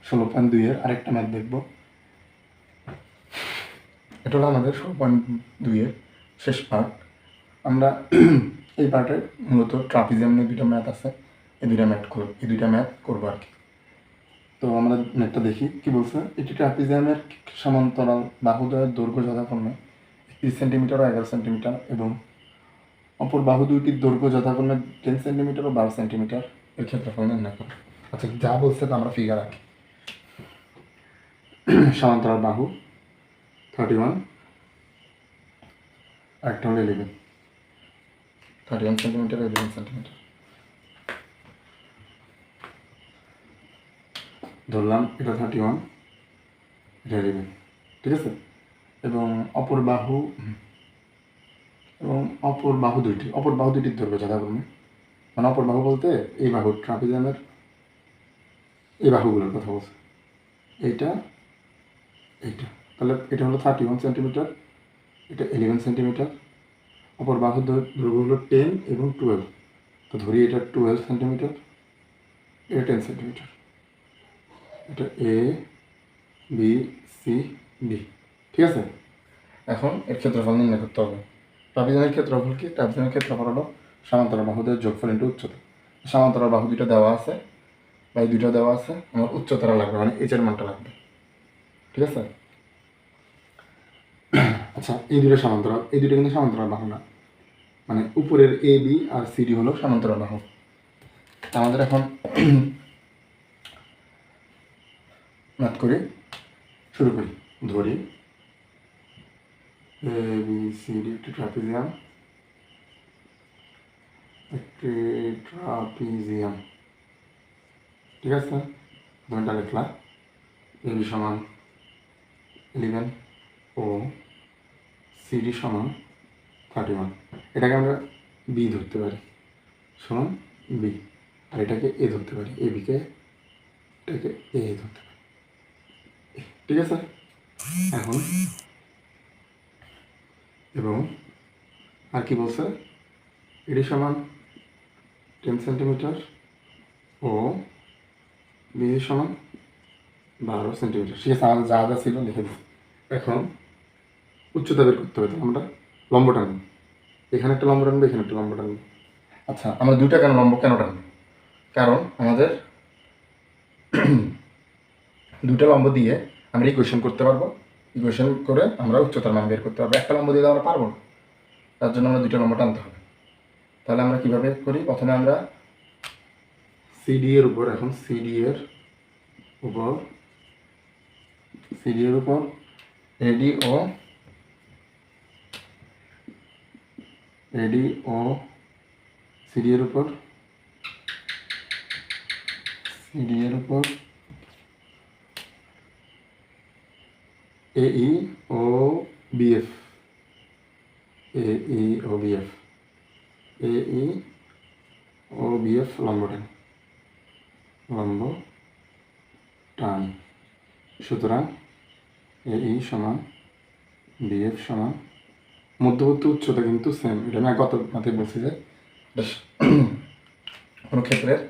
16.2 আরেকটা ম্যাথ দেখব। এটা হলো আমাদের 16.2 শেষ পার্ট। আমরা এই পার্টে মূলত ট্রাপিজিয়াম নিয়ে দুইটা ম্যাথ আছে, এই দুইটা ম্যাথ করবো আর কি। তো আমরা ম্যাথটা দেখি কি বলছে। এটি ট্রাপিজিয়ামের সমান্তরাল বাহুদ্বয়ের দৈর্ঘ্য যথাক্রমে 30 সেন্টিমিটার ও 11 সেন্টিমিটার এবং অপর বাহু দুইটির দৈর্ঘ্য যথাক্রমে 10 সেন্টিমিটার ও 12 সেন্টিমিটার এর ক্ষেত্রফল নির্ণয় করো। আচ্ছা, যা বলছে তা আমরা ফিগার আঁকি। সমান্তরাল বাহু 31, একটা হলো 11, 31 সেন্টিমিটার 11 সেন্টিমিটার ধরলাম। এটা 31, এটা 11, ঠিক আছে। এবং অপর বাহু দুইটির দৈর্ঘ্য যথাক্রমে, মানে অপর বাহু বলতে এই বাহু ট্রাপিজিয়ামের এই বাহুগুলোর কথা বলছে, এইটা, তাহলে এটা হলো 31 সেন্টিমিটার, এটা 11 সেন্টিমিটার, অপর বাহুর দৈর্ঘ্য হলো 10 এবং 12, তো ধরি এটা 12 সেন্টিমিটার, এটা 10 সেন্টিমিটার, এটা এ বি সি ডি, ঠিক আছে। এখন এর ক্ষেত্রফল নির্ণয় করতে হবে। ট্রাপিজিয়ামের ক্ষেত্রফল কি? ট্রাপিজিয়ামের ক্ষেত্রফল হলো সমান্তরাল বাহুদের যোগফল ইন্টু উচ্চতা। সমান্তরাল বাহু দুটো দেওয়া আছে, বা এই দুটো দেওয়া আছে, আমার উচ্চতাটা লাগবে, মানে এইচের মানটা লাগবে, ঠিক আছে। আচ্ছা, এই দুটো সমান্তরাল, এই দুটো কিন্তু সমান্তরাল বাহু না, মানে উপরের A B R C D হলো সমান্তরাল বাহু। আমাদের এখন ম্যাথ করি, শুরু করি। ধরি এ বি সি ডি একটি ট্রাপিজিয়াম, ঠিক আছে। ধরনটা লিখলাম এ বি সমান 11 ও সি ডি সমান 31। এটাকে আমরা বি ধরতে পারি, সমান বি, আর এটাকে এ ধরতে পারি, এ বিকে এটাকে এ ধরতে পারি, ঠিক আছে। এখন এবং আর কি বলছে, এডি সমান 10 সেন্টিমিটার ও বি সমান 12 সেন্টিমিটার, ঠিক আছে। আমাদের যা যা ছিল লিখে দিচ্ছি। এখন উচ্চতা বের করতে হবে, আমরা লম্ব টানবো, এখানে একটা লম্ব টানবো, এখানে একটা লম্ব টানবো। আচ্ছা, আমরা দুইটা কেন লম্ব কেন টানবো? কারণ আমাদের দুইটা লম্ব দিয়ে আমরা ইকুয়েশন করতে পারবো, ইকুয়েশন করে আমরা উচ্চতার মান বের করতে পারবো। একটা লম্ব দিয়ে আমরা পারবো না, তার জন্য আমরা দুইটা লম্ব টানতে হবে। তাহলে আমরা কিভাবে করি? প্রথমে আমরা সিডি এর উপর, এখন সিডি এর উপর এডি ও সিডি এর উপর এই ও বিএফ, লম্ব টান। সুতরাং এই সমান বিএফ সমান মধ্যবর্তী উচ্চতা কিন্তু সেম। এটা আমি গত মাথায় বলছি যে কোনো ক্ষেত্রের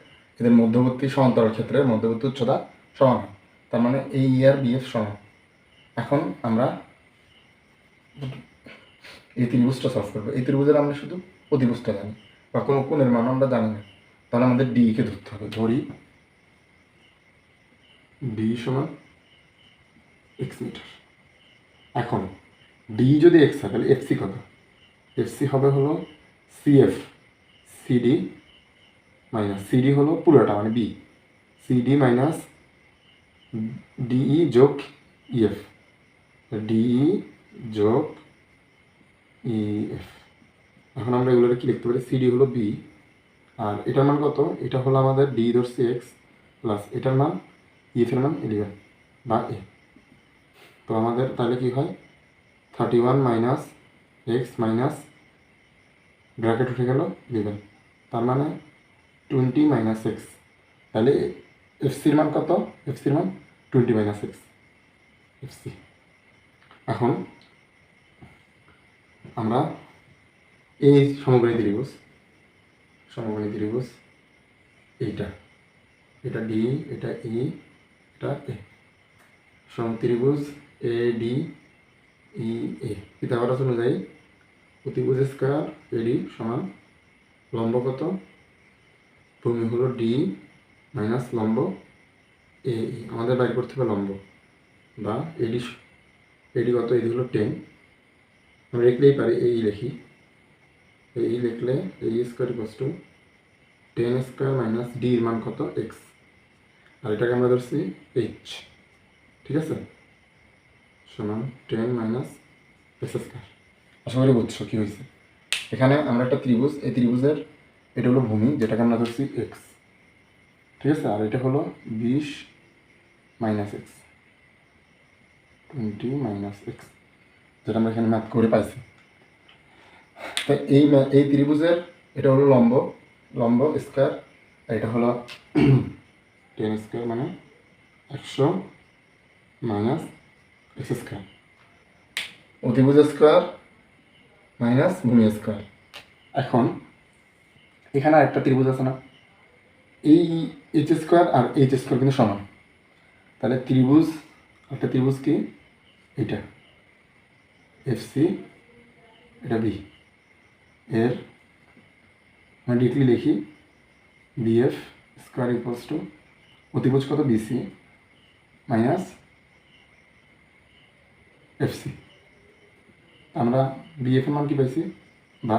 এদের মধ্যবর্তী সমান্তরাল ক্ষেত্রের মধ্যবর্তী উচ্চতা সমান হয়, তার মানে এই আর বিএফ সমান। এখন আমরা এই ত্রিভুজটা সলভ করবো। এই ত্রিভুজের আমরা শুধু অতিভুজটা জানি, বা কোনো কোণের মান আমরা জানি না, তাহলে আমাদের ডি কে ধরতে হবে। ধরি ডি সমান এক্স মিটার। এখন ডি যদি এক্স হয় তাহলে এফসি কত? এফসি হবে হলো সিএফ সিডি মাইনাস সিডি হলো পুরোটা মানে বি, সিডি মাইনাস ডিই যোগ ইএফ, ডিই যোগ ইএফ। এখন আমরা এগুলোকে কি লিখতে পারি? সিডি হলো বি, আর এটার মান কত? এটা হলো আমাদের ডি ধরছি এক্স, প্লাস এটার মান ইএফের মান 11 বা এ। তো আমাদের তাহলে কি হয়? 31 মাইনাস এক্স মাইনাস ব্র্যাকেট উঠে গেল 11, তার মানে 20 মাইনাস এক্স। তাহলে এফসির মান কত? এফসির মান 20 মাইনাস এক্স, এফসি। এখন আমরা এই সমকোণী ত্রিভুজ এইটা, এটা ডি, এটা ই, এটা একটা এ সমত্রিভুজ A D E A Pythagoras অনুযায়ী প্রতিভুজ স্কয়ার এডি সমান লম্ব কত, ভূমি হলো ডি মাইনাস লম্ব এ আমাদের বাইর করতে হবে লম্ব বা এডি এডি কত, এডি হলো 10, আমরা লিখলেই পারি এই লিখি, এই লিখলে এই square equals to 10 square minus D এর মান কত এক্স, আর এটাকে আমরা ধরছি এইচ, ঠিক আছে, সমান 10 মাইনাস এক্স স্কোয়ার। আশা করি বুঝছো কী হয়েছে। এখানে আমরা একটা ত্রিভুজ, এই ত্রিভুজের এটা হলো ভূমি যেটাকে আমরা ধরছি এক্স, ঠিক আছে, আর এটা হলো 20 মাইনাস এক্স 20 মাইনাস এক্স, যেটা আমরা এখানে ম্যাথ করে পাইছি। তাই এই ত্রিভুজের এটা হলো লম্ব, লম্ব স্কোয়ার, আর এটা হলো 10 স্কোয়ার মানে 100 মাইনাস এক্স স্কোয়ার, অতিভুজ স্কোয়ার মাইনাস ভূমি স্কোয়ার। এখন এখানে আরেকটা ত্রিভুজ আছে না, এই এইচ স্কোয়ার আর এইচ স্কোয়ার কিন্তু সমান, তাহলে ত্রিভুজ একটা ত্রিভুজ কি এটা এফ সি, এটা বি, এর আমরা ডিরেক্টলি লিখি বিএফ স্কোয়ার ইকুয়ালস টু অতিভুজ কত বিসি মাইনাস এফসি। আমরা বিএফ এর মান কি পাইছি, বা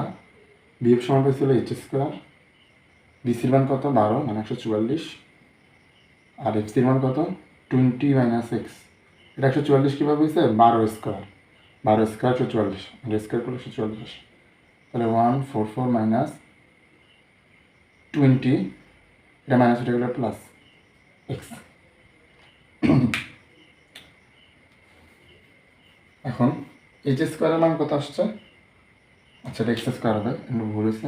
বিএফ সমান পাইছি হলো এইচ স্কোয়ার, বিসির মান কত 12 মানে 144, আর এফসির মান কত 20 মাইনাস এক্স, এটা 144 কীভাবে হয়েছে 12 স্কোয়ার, 12 স্কোয়ার 144 আর স্কোয়ার করলে 144, তাহলে 144 মাইনাস 20, এটা মাইনাস হয়ে গেলে প্লাস এক্স। এখন এইচ স্কোয়ারের মান কত আসছে, আচ্ছা এটা এক্স স্কোয়ার হবে, একটু ভুল হয়েছে,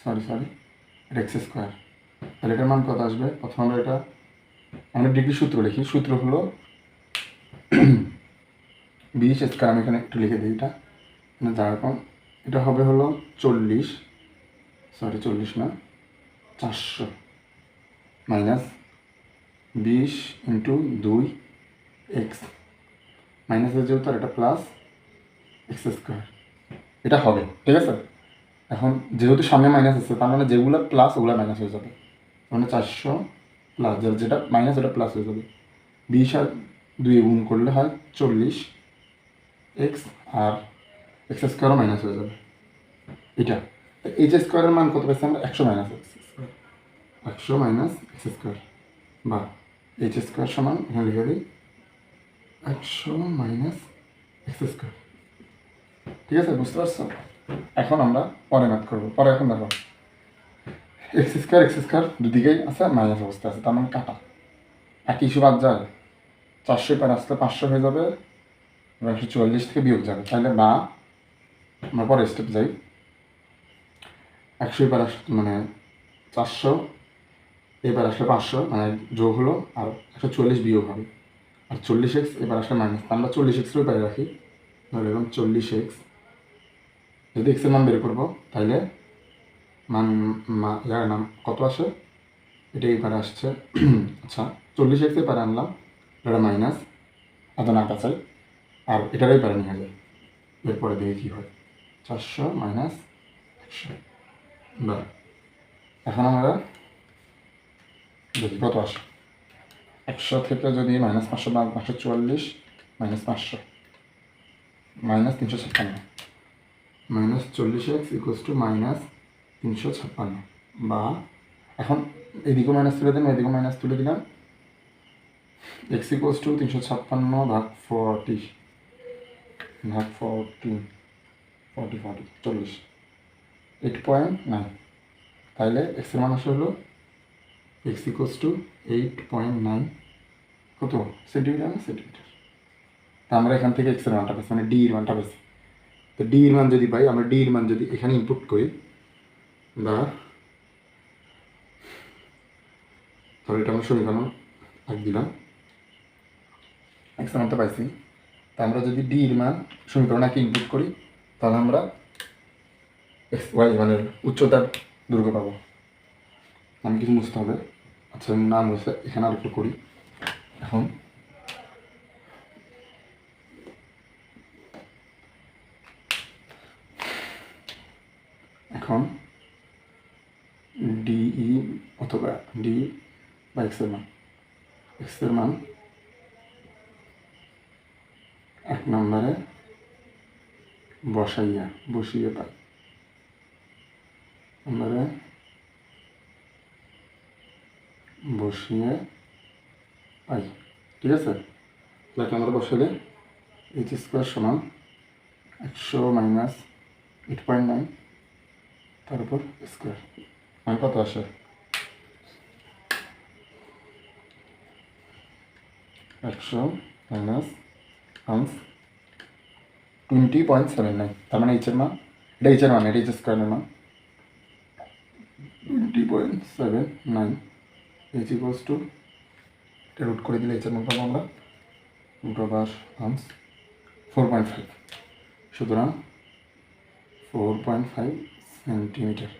সরি এটা এক্স স্কোয়ার, তাহলে এটার মান কত আসবে, প্রথম আমরা এটা আমরা ডিগ্রি সূত্র লিখি, সূত্র হলো 20 স্কোয়ার, আমি এখানে একটু লিখে দিই এটা যেরকম, এটা হবে হলো 40 না 400 মাইনাস 20 ইন্টু 2 এক্স মাইনাসের যেহেতু আর এটা প্লাস এক্স স্কোয়ার, এটা হবে, ঠিক আছে। এখন যেহেতু সামনে মাইনাস আছে তার মানে যেগুলো প্লাস ওগুলো মাইনাস হয়ে যাবে, মানে 400 প্লাস যেটা মাইনাস ওটা প্লাস হয়ে যাবে, 20 আর 2 গুণ করলে হয় 40 এক্স, আর এক্স স্কোয়ারও মাইনাস হয়ে যাবে এটা। এইচ স্কোয়ারের মান কত পাইছি আমরা 100 minus x square, 100 minus x square, বা এইচ স্কোয়ার সমান এখানে লিখে দিই 100 মাইনাস এক্স স্কোয়ার, ঠিক আছে, বুঝতে পারছো। এখন আমরা পরে ম্যাথ করবো, পরে এখন দেখো এক্স স্কোয়ার দুদিকেই আছে মাইনাস অবস্থা আছে, তার মানে কাটা, এক ইস্যু বাদ যায়, 400 পার আসলে 500 হয়ে যাবে, 144 থেকে বিয়োগ যাবে, তাহলে বা আমরা পরে স্টেপ যাই, 100 পার মানে 400 এবার আসলে 500 মানে যোগ হলো, আর 144 বিয়োগ হবে, আর 40x এবার আসলে মাইনাস, আমরা 40x-এর পারে রাখি, ধরে এরকম 40x, যদি এক্সের মান বের করবো তাহলে জায়গার নাম কত আসে, এটা এই পারে আসছে, আচ্ছা 40x এর পারে আনলাম, এটা মাইনাস এত না কাছাই, আর এটারই পারে নিয়ে যায়, এরপরে দেখি কী হয়, 400 মাইনাস 100, বা এখন আমরা দেখি কত আসে, 100 থেকে যদি মাইনাস 500 বা 544 minus 500 minus 356, minus 40x equals to minus 356, বা এখন এদিকেও মাইনাস তুলে দিলাম এদিকেও মাইনাস তুলে দিলাম, এক্স ইকুয়ালস টু 356 ভাগ 40 ভাগ 40 40 8.9, তাহলে এক্সের মান আসলে হলো এক্স ইকুয়ালস টু 8.9 কত সেন্টিমিটার না সেন্টিমিটার, তা আমরা এখান থেকে এক্সের মানটা পেয়েছি, মানে ডি এর মানটা পেয়েছি। তো ডি এর মান যদি পাই, আমরা ডি এর মান যদি এখানে ইনপুট করি, বা তাহলে এটা আমরা সমীকরণ আগ দিলাম, এক্সের মানটা পাইছি, তা আমরা যদি ডি এর মান সমীকরণ আগে ইনপুট করি তাহলে আমরা এক্স ওয়াই মানে উচ্চতার দৈর্ঘ্য পাবো। আমি কিছু বুঝতে হবে, আচ্ছা নাম হয়েছে এখানে আর একটু করি, এখন এখন ডিই অথবা ডি বা এক্সের মান এক নম্বরে বসিয়ে পাই নম্বরে বসিয়ে পাই, ঠিক আছে। এক নম্বরে বসালে এইচ স্কোয়ার সমান 100 - 8.9 তার উপর স্কোয়ার, মানে কত আসে 100 - 20.79, তার মানে এইচের মান, এটা এইচের মান, এটা এইচ স্কোয়ারের মান 20.79, এইচ ইকুয়ালস টু, এটা রুট করে দিলে এইচের মান পাবো আমরা √4.5, সুতরাং 4.5 সেন্টিমিটার।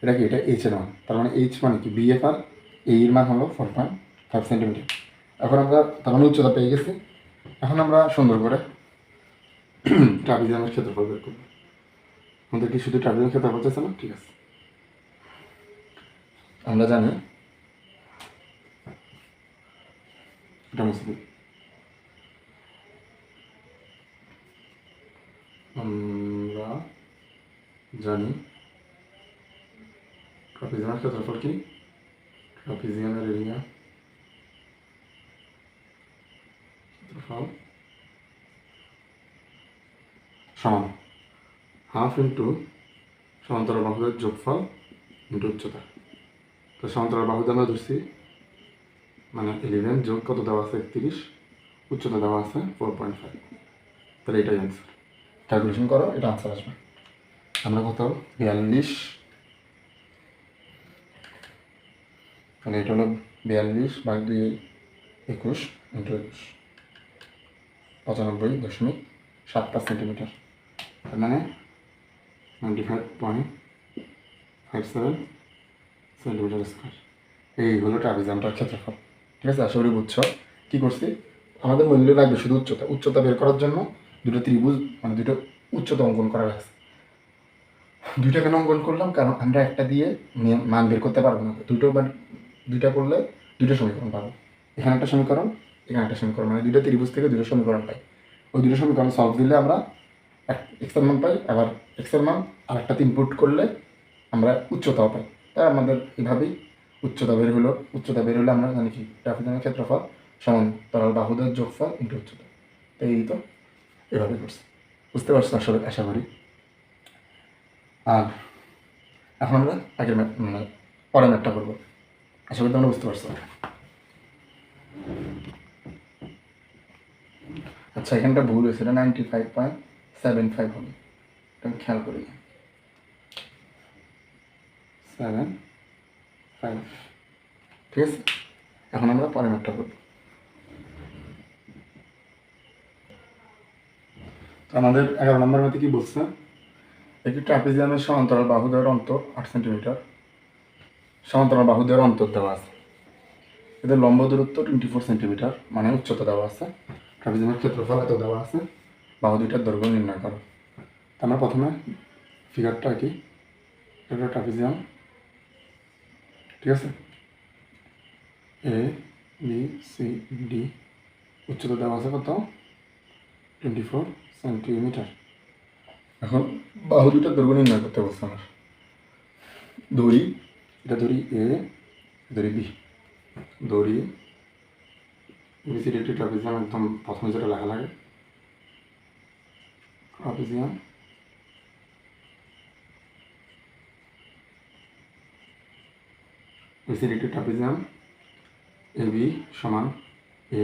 এটা কি, এটা এইচের মান, তার মানে এইচ মানে কি বিএফ আর এর মান হলো 4.5 সেন্টিমিটার। এখন আমরা তার মানে উচ্চতা পেয়ে গেছি। এখন আমরা সুন্দর করে ট্রাপিজিয়ামের ক্ষেত্রফল বের করব। আমাদের কি শুধু ট্রাপিজিয়ামের ক্ষেত্রফল চাইছে না? ঠিক আছে, আমরা জানি এটা মুছে দিই। আমরা জানি ট্রাপিজিয়ামের ক্ষেত্রফল কি, ট্রাপিজিয়ামের এরিয়া ক্ষেত্রফল সমান হাফ ইন্টু সমান্তরাল বাহুদের যোগফল ইন্টু উচ্চতা। তো সমান্তরাল বাহুদের আমরা ধরছি, মানে 11 যোগ কত দেওয়া আছে 31, উচ্চতা দেওয়া আছে 4.5, তাহলে এটাই অ্যান্সার। ক্যালকুলেশন করো, এটা আনসার আসবে। আমরা কত 42, তাহলে এটা হলো 42/2 21 ইন্টু 21, 95.75 সেন্টিমিটার, তার মানে 95.57 সেন্টিমিটার স্কোয়ার। এই হলো ট্রাপিজিয়ামটার ক্ষেত্রফল, ঠিক আছে। আশা করি বুঝছো কী করছি। আমাদের মূল্য লাগবে শুধু উচ্চতা বের করার জন্য দুটো ত্রিভুজ, মানে দুটো উচ্চতা অঙ্কন করা লাগছে। দুইটা কেন অঙ্কন করলাম, কারণ আমরা একটা দিয়ে মান বের করতে পারবো না, দুইটা করলে দুটো সমীকরণ পাবো। এখানে একটা সমীকরণ, এখানে একটা সমীকরণ, মানে দুইটা ত্রিভুজ থেকে দুটো সমীকরণ পাই। ওই দুটো সমীকরণ সলভ দিলে আমরা এক্সের মান পাই, আবার এক্সের মান আর একটা ইনপুট করলে আমরা উচ্চতাও পাই। তাই আমাদের এভাবেই উচ্চতা বের হলে আমরা জানি কি ট্রাপিজিয়ামের ক্ষেত্রফল সমান্তরাল বাহুদের যোগফল ইন্টু উচ্চতা। এই তো এভাবে করছি, বুঝতে পারছো আসলে, আশা করি। আর এখন আমরা আগের ম্যাপ, মানে পরের ম্যাপটা করবো, আশা করি তোমরা বুঝতে পারছো। আচ্ছা, এখানটা ভুল হয়েছে, এটা 95.75 হবে, এটা খেয়াল করি 7.5, ঠিক আছে। এখন আমরা পরের ম্যাপটা করবো। তো আমাদের 11 নম্বর মধ্যে কি বলছে, একটি ট্রাপিজিয়ামের সমান্তরাল বাহুদ্বয়ের অন্তর 8 সেন্টিমিটার, সমান্তরাল বাহুদ্বয়ের অন্তর দেওয়া আছে, এদের লম্ব দূরত্ব 24 সেন্টিমিটার, মানে উচ্চতা দেওয়া আছে, ট্রাপিজিয়ামের ক্ষেত্রফল এত দেওয়া আছে, বাহু দুইটার দৈর্ঘ্য নির্ণয় করো। আমরা প্রথমে ফিগারটা কি, এটা ট্রাপিজিয়াম, ঠিক আছে, এ বি সি ডি, উচ্চতা দেওয়া আছে কত 24 সেন্টিমিটার। এখন বাহু দুইটার দৈর্ঘ্য নির্ণয় করতে বলছে আমার। এটা ধরি এ, ধরি বি, দড়ি বিসিডি ট্রাপিজিয়াম, একদম প্রথমে যেটা লেখা লাগে trapezium, BCD trapezium A B সমান এ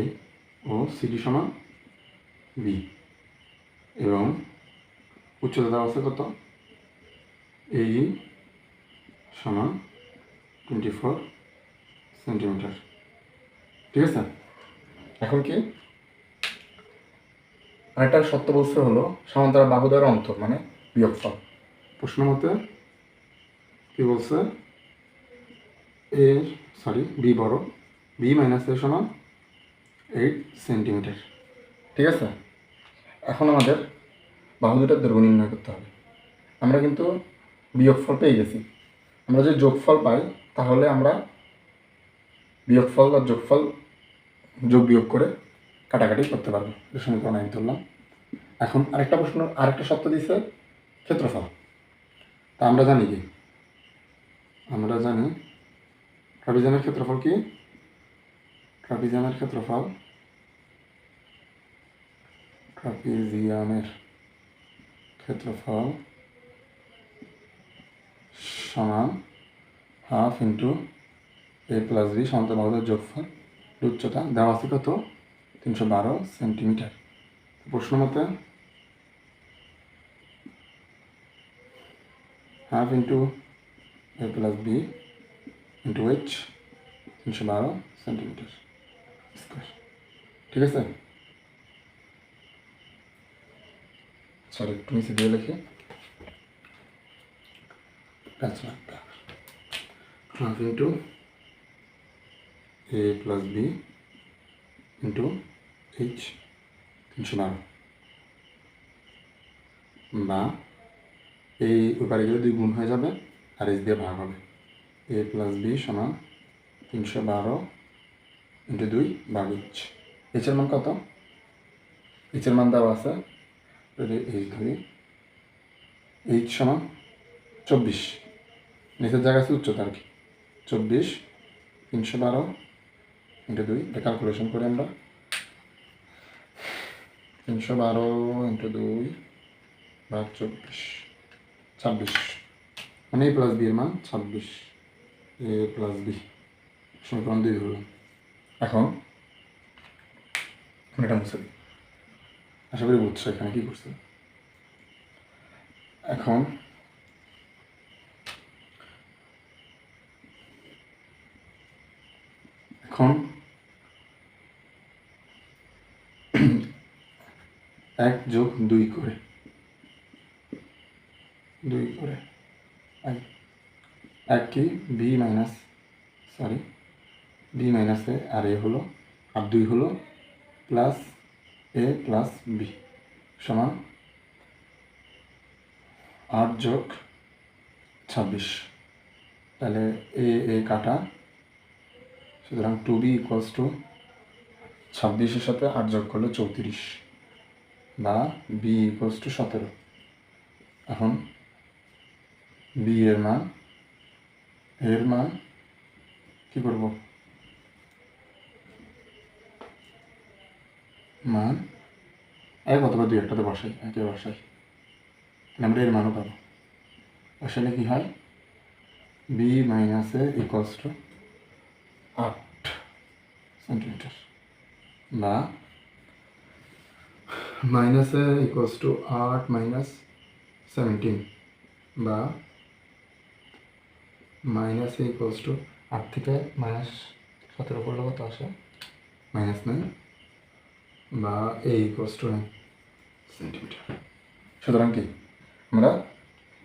ও সিডি সমান বি, এবং উচ্চতা দেওয়া আছে কত এই সমান 24 সেন্টিমিটার, ঠিক আছে। এখন কি আরেকটা সত্য বলছে হলো সমান্তরাল বাহুদ্বয়ের অন্তর মানে বিয়োগফল। প্রশ্ন মতে কি বলছে, বি বড়, বি মাইনাস এ সমান সেন্টিমিটার। ঠিক আছে, এখন আমাদের বাহু দুটার দৈর্ঘ্য নির্ণয় করতে হবে। আমরা কিন্তু বিয়োগফল পেয়ে গেছি। আমরা যদি যোগফল পাই তাহলে আমরা বিয়োগফল আর যোগফল যোগ বিয়োগ করে কাটাকাটি করতে পারবো। সমীকরণ 1 ধরলাম। এখন আরেকটা শর্ত দিছে ক্ষেত্রফল। তা আমরা জানি কি, আমরা জানি ট্রাপিজিয়ামের ক্ষেত্রফল কি? ট্রাপিজিয়ামের ক্ষেত্রফল সমান half into a plus b সমান্তর বাহুদের যোগফল। উচ্চতা দেওয়া আছে কত? 312 সেন্টিমিটার। প্রশ্ন মতে half into a plus b into h 312 centimetre square. ঠিক আছে, সরি একটু নিচে দিয়ে লিখি। Half into a plus b into h 312, বা এই ওপারে গেলে 2 গুণ হয়ে যাবে আর এইচ দিয়ে ভাগ হবে। a প্লাস বি সমান 312 ইন্টু 2 ভাগ এইচ। এইচের মান কত? এইচের মান দেওয়া আছে, এইচ ধরি, এইচ সমান 24, নিচের জায়গা আছে উচ্চতা আর কি, 24 312 ইন্টু 2, এটা ক্যালকুলেশন করি আমরা। 312 ইন্টু 2 ভাগ 24, 26, মানে a প্লাস বি এর মান 26, a প্লাস বি সমীকরণ 2 হলো। এখন এটা মুছে দিই, আশা করি বুঝছো এখানে কি করছে। এখন এখন 1 যোগ 2 করে 1 কি বি মাইনাস এ আর এ হলো, আর 2 হলো প্লাস এ প্লাস বি সমান 8 যোগ 26। তাহলে এ কাটা, সুতরাং 2b ইকুয়ালস টু 26-এর সাথে 8 যোগ করলে 34, বা বি ইকুয়ালস টু 17। এখন বি এর মান কি করব? মান 1 অথবা 2 একটাতে বসাই, একে বসাই, আমরা এর মানও পাবো। আসলে কি হয়? B minus A equals to 8 centimetre, বা minus A equals to 8 minus 17, বা মাইনাস এ ইকুয়ালস টু 8 থেকে মাইনাস 17 করলে কত আসে? -9, বা এ ইকুয়ালস টু 9 সেন্টিমিটার। সুতরাং কি আমরা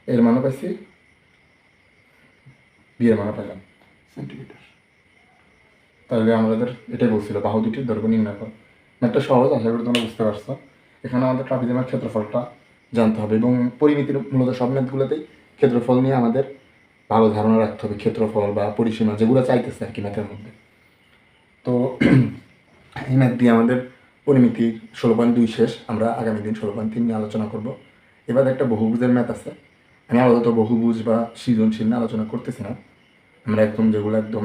এর মানও পাইছি, বি এর মানও পাইলাম সেন্টিমিটার। তাহলে আমাদের এটাই বলছিল বাহু দুটির দৈর্ঘ্য নির্ণয় কর। একটা সহজ, আশা করি তোমরা বুঝতে পারছো। এখানে আমাদের ট্রাপিজিয়ামের ক্ষেত্রফলটা জানতে হবে, এবং পরিমিতির মূলত সব ম্যাথগুলোতেই ক্ষেত্রফল নিয়ে আমাদের ভালো ধারণা রাখতে হবে। ক্ষেত্রফল বা পরিসীমা যেগুলো চাইতেছে আর কি ম্যাথের মধ্যে। তো এই ম্যাথ দিয়ে আমাদের পরিমিতি 16.2 শেষ। আমরা আগামী দিন 16.3 নিয়ে আলোচনা করব। এবার একটা বহুভুজের ম্যাথ আছে, আমি আপাতত বহুভুজ বা সৃজনশীল নিয়ে আলোচনা করতেছি না। আমরা একদম যেগুলো একদম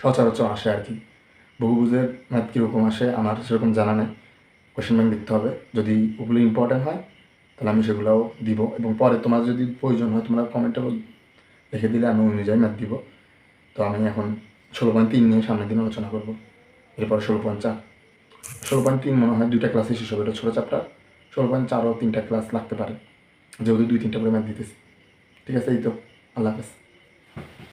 সচরাচর আসে আর কি। বহুভুজের ম্যাথ কীরকম আসে আমার সেরকম জানা নেই, কোয়েশ্চেন ব্যাংক লিখতে হবে। যদি ওগুলো ইম্পর্টেন্ট হয় তাহলে আমি সেগুলোও দিব, এবং পরে তোমার যদি প্রয়োজন হয় তোমরা কমেন্টে লিখে দিলে আমি অনুযায়ী ম্যাথ দিব। তো আমি এখন 16.3 নিয়ে সামনের দিন আলোচনা করব। এরপরে 16.4, 16.3 মনে হয় 2টা ক্লাসে শেষ হবে, এটা ছোটো চ্যাপ্টার। 16.4ও 3টা ক্লাস লাগতে পারে, যেহেতু 2-3টা করে ম্যাথ দিতেছি। ঠিক আছে, এই তো, আল্লাহ হাফেজ।